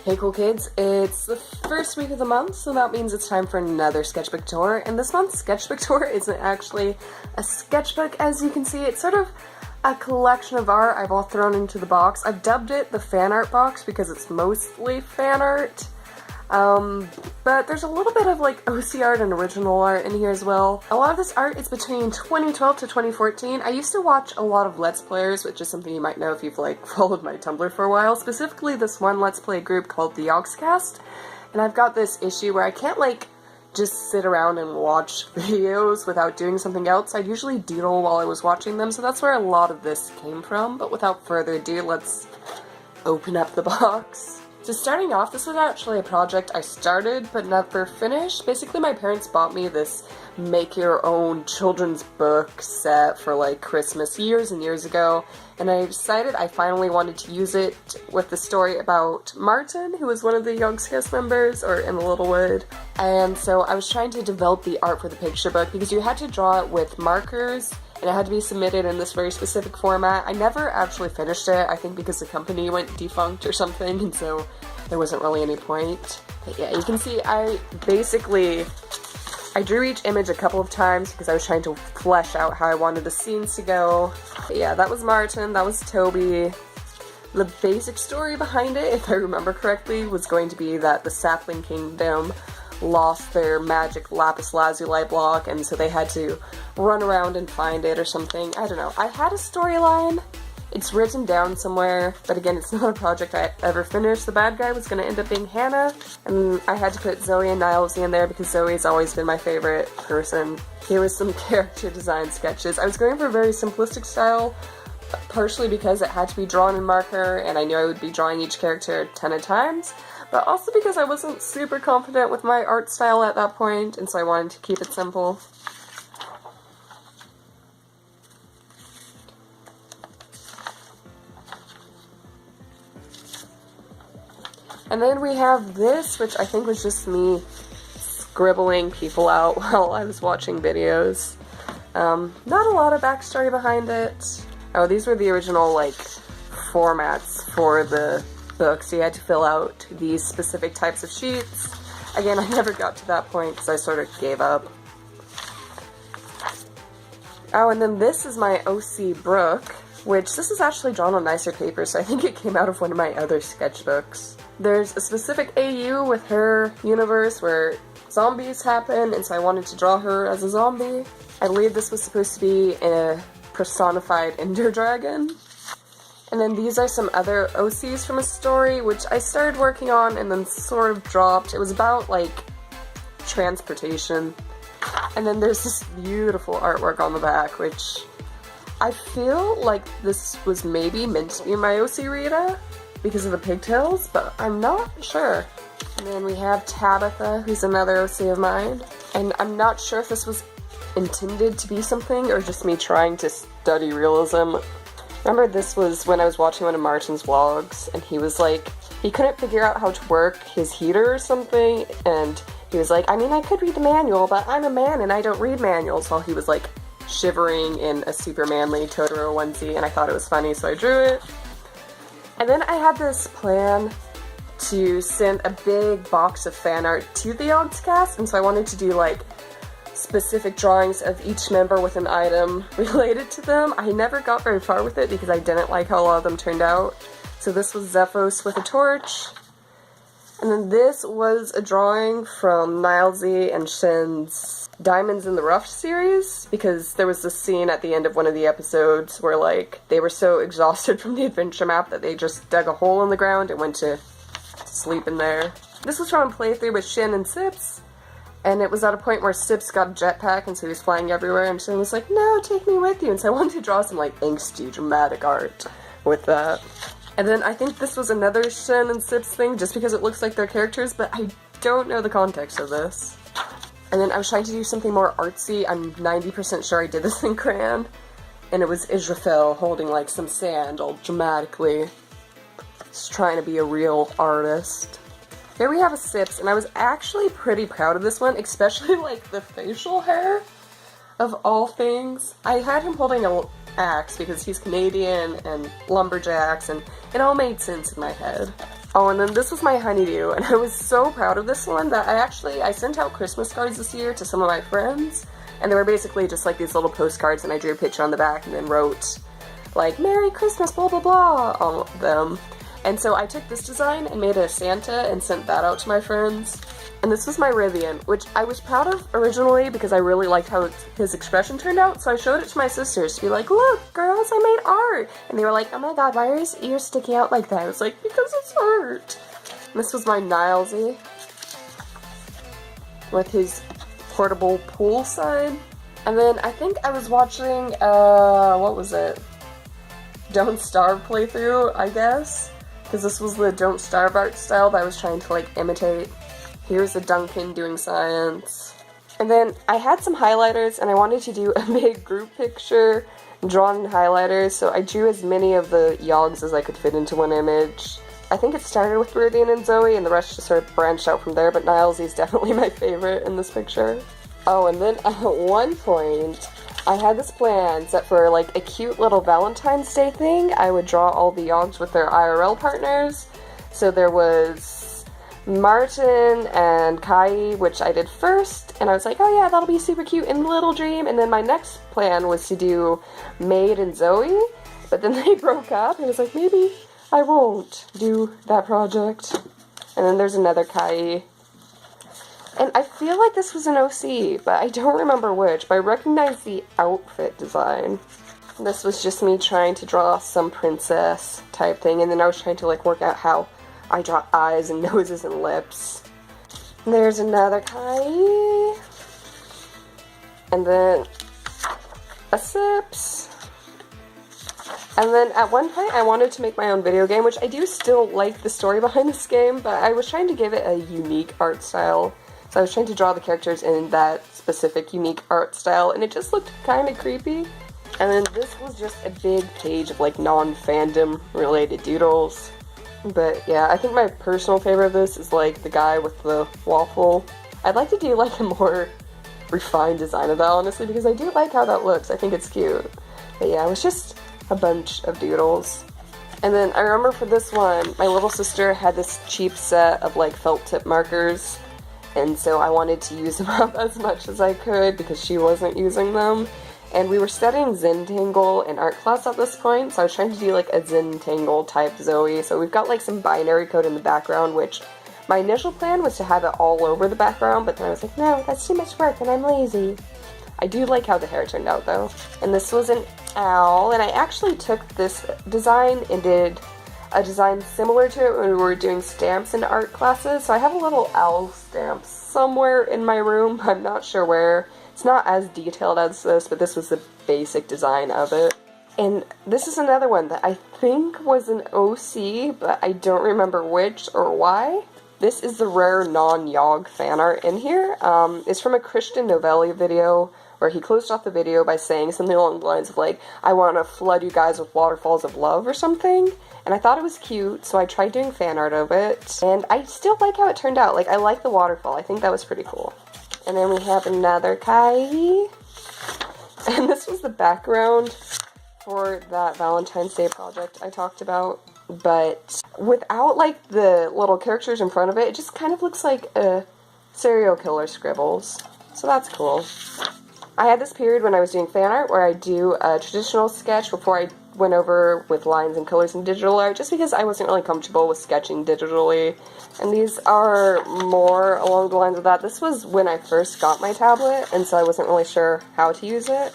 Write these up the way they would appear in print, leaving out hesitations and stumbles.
Hey cool kids, it's the first week of the month, so that means it's time for another sketchbook tour, and this month's sketchbook tour isn't actually a sketchbook. As you can see, it's sort of a collection of art I've all thrown into the box. I've dubbed it the fan art box because it's mostly fan art, but there's a little bit of like OC art and original art in here as well. A lot of this art is between 2012 to 2014. I used to watch a lot of Let's Players, which is something you might know if you've like followed my Tumblr for a while, specifically this one Let's Play group called the Yogscast, and I've got this issue where I can't like just sit around and watch videos without doing something else. I'd usually doodle while I was watching them, so that's where a lot of this came from. But without further ado, let's open up the box. So starting off, this was actually a project I started but never finished. Basically, my parents bought me this make-your-own children's book set for like Christmas years and years ago, and I decided I finally wanted to use it with the story about Martin, who was one of the Yogscast members, or in the Littlewood. And so I was trying to develop the art for the picture book because you had to draw it with markers, and it had to be submitted in this very specific format. I never actually finished it, I think because the company went defunct or something, and so there wasn't really any point. But yeah, you can see I drew each image a couple of times because I was trying to flesh out how I wanted the scenes to go. But yeah, that was Martin, that was Toby. The basic story behind it, if I remember correctly, was going to be that the Sapling Kingdom lost their magic lapis lazuli block, and so they had to run around and find it or something. I don't know. I had a storyline. It's written down somewhere, but again, it's not a project I ever finished. The bad guy was going to end up being Hannah, and I had to put Zoe and Niles in there because Zoe's always been my favorite person. Here was some character design sketches. I was going for a very simplistic style, partially because it had to be drawn in marker, and I knew I would be drawing each character a ton of times, but also because I wasn't super confident with my art style at that point, and so I wanted to keep it simple. And then we have this, which I think was just me scribbling people out while I was watching videos. Not a lot of backstory behind it. Oh, these were the original, like, formats for the book, so you had to fill out these specific types of sheets. Again, I never got to that point because I sort of gave up. Oh, and then this is my OC Brooke, which this is actually drawn on nicer paper, so I think it came out of one of my other sketchbooks. There's a specific AU with her universe where zombies happen, and so I wanted to draw her as a zombie. I believe this was supposed to be a personified Ender Dragon. And then these are some other OCs from a story, which I started working on and then sort of dropped. It was about, like, transportation. And then there's this beautiful artwork on the back, which I feel like this was maybe meant to be my OC Rita because of the pigtails, but I'm not sure. And then we have Tabitha, who's another OC of mine. And I'm not sure if this was intended to be something or just me trying to study realism. Remember, this was when I was watching one of Martin's vlogs, and he was like, he couldn't figure out how to work his heater or something, and he was like, I mean, I could read the manual, but I'm a man and I don't read manuals, while he was like shivering in a super manly Totoro onesie, and I thought it was funny, so I drew it. And then I had this plan to send a big box of fan art to the Yogscast, and so I wanted to do like specific drawings of each member with an item related to them. I never got very far with it because I didn't like how a lot of them turned out. So this was Zephos with a torch. And then this was a drawing from Nilesy and Shin's Diamonds in the Rough series, because there was this scene at the end of one of the episodes where like they were so exhausted from the adventure map that they just dug a hole in the ground and went to sleep in there. This was from a playthrough with Shin and Sips, and it was at a point where Sips got a jetpack and so he was flying everywhere, and Shin was like, no, take me with you, and so I wanted to draw some like angsty dramatic art with that. And then I think this was another Shin and Sips thing just because it looks like their characters, but I don't know the context of this. And then I was trying to do something more artsy. I'm 90% sure I did this in crayon. And it was Israfel holding like some sand all dramatically. Just trying to be a real artist. Here we have a Sips, and I was actually pretty proud of this one, especially like the facial hair of all things. I had him holding an axe because he's Canadian and lumberjacks, and it all made sense in my head. Oh, and then this was my honeydew, and I was so proud of this one that I sent out Christmas cards this year to some of my friends, and they were basically just like these little postcards, and I drew a picture on the back and then wrote, like, Merry Christmas, blah blah blah, on them. And so I took this design and made a Santa and sent that out to my friends. And this was my Rivian, which I was proud of originally because I really liked how his expression turned out, so I showed it to my sisters to be like, look, girls, I made art! And they were like, oh my god, why are his ears sticking out like that? I was like, because it's art! And this was my Nilesy with his portable pool sign. And then I think I was watching, what was it? Don't Starve playthrough, I guess? Because this was the Don't Starve art style that I was trying to, like, imitate. Here's a Duncan doing science. And then I had some highlighters and I wanted to do a big group picture drawn in highlighters, so I drew as many of the Yogs as I could fit into one image. I think it started with Meridian and Zoe and the rest just sort of branched out from there, but Niles is definitely my favorite in this picture. Oh, and then at one point, I had this plan set for like a cute little Valentine's Day thing. I would draw all the Yogs with their IRL partners. So there was Martin and Kai, which I did first, and I was like, oh yeah, that'll be super cute in Little Dream. And then my next plan was to do Maid and Zoe, but then they broke up, and I was like, maybe I won't do that project. And then there's another Kai. And I feel like this was an OC, but I don't remember which, but I recognize the outfit design. This was just me trying to draw some princess type thing, and then I was trying to like work out how I draw eyes and noses and lips. There's another Kai. And then a Sips. And then at one point I wanted to make my own video game, which I do still like the story behind this game, but I was trying to give it a unique art style. So I was trying to draw the characters in that specific unique art style, and it just looked kind of creepy. And then this was just a big page of like non-fandom related doodles. But yeah, I think my personal favorite of this is like the guy with the waffle. I'd like to do like a more refined design of that, honestly, because I do like how that looks. I think it's cute. But yeah, it was just a bunch of doodles. And then I remember for this one, my little sister had this cheap set of like felt tip markers, and so I wanted to use them up as much as I could because she wasn't using them. And we were studying Zentangle in art class at this point, so I was trying to do like a Zentangle type Zoe. So we've got like some binary code in the background, which my initial plan was to have it all over the background, but then I was like, no, that's too much work and I'm lazy. I do like how the hair turned out though. And this was an owl, and I actually took this design and did a design similar to it when we were doing stamps in art classes. So I have a little owl stamp somewhere in my room, I'm not sure where. It's not as detailed as this, but this was the basic design of it. And this is another one that I think was an OC, but I don't remember which or why. This is the rare non-Yog fan art in here. It's from a Christian Novelli video where he closed off the video by saying something along the lines of like, I want to flood you guys with waterfalls of love or something. And I thought it was cute, so I tried doing fan art of it. And I still like how it turned out. Like, I like the waterfall. I think that was pretty cool. And then we have another Kai. And this was the background for that Valentine's Day project I talked about. But without, like, the little characters in front of it, it just kind of looks like a serial killer scribbles. So that's cool. I had this period when I was doing fan art where I do a traditional sketch before I went over with lines and colors and digital art, just because I wasn't really comfortable with sketching digitally. And these are more along the lines of that. This was when I first got my tablet, and so I wasn't really sure how to use it.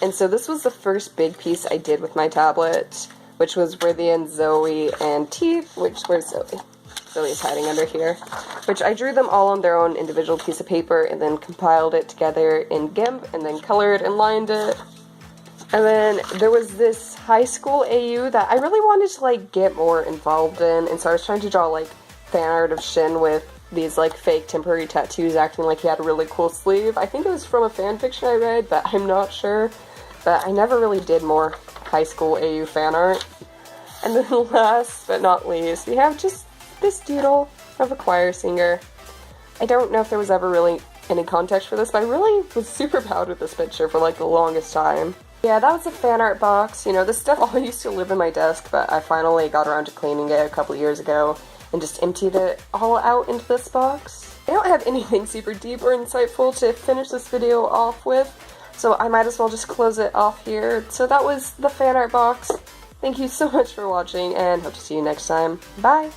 And so this was the first big piece I did with my tablet, which was Rithian, Zoe, and Teeth, where's Zoe? Zoe's hiding under here. Which I drew them all on their own individual piece of paper and then compiled it together in GIMP and then colored and lined it. And then there was this high school AU that I really wanted to like get more involved in, and so I was trying to draw like fan art of Shin with these like fake temporary tattoos acting like he had a really cool sleeve. I think it was from a fan fiction I read, but I'm not sure. But I never really did more high school AU fan art. And then last but not least, we have just this doodle of a choir singer. I don't know if there was ever really any context for this, but I really was super proud of this picture for like the longest time. Yeah, that was a fan art box. You know, this stuff all used to live in my desk, but I finally got around to cleaning it a couple years ago. and just emptied it all out into this box. I don't have anything super deep or insightful to finish this video off with, so I might as well just close it off here. So that was the fan art box. Thank you so much for watching, and hope to see you next time. Bye!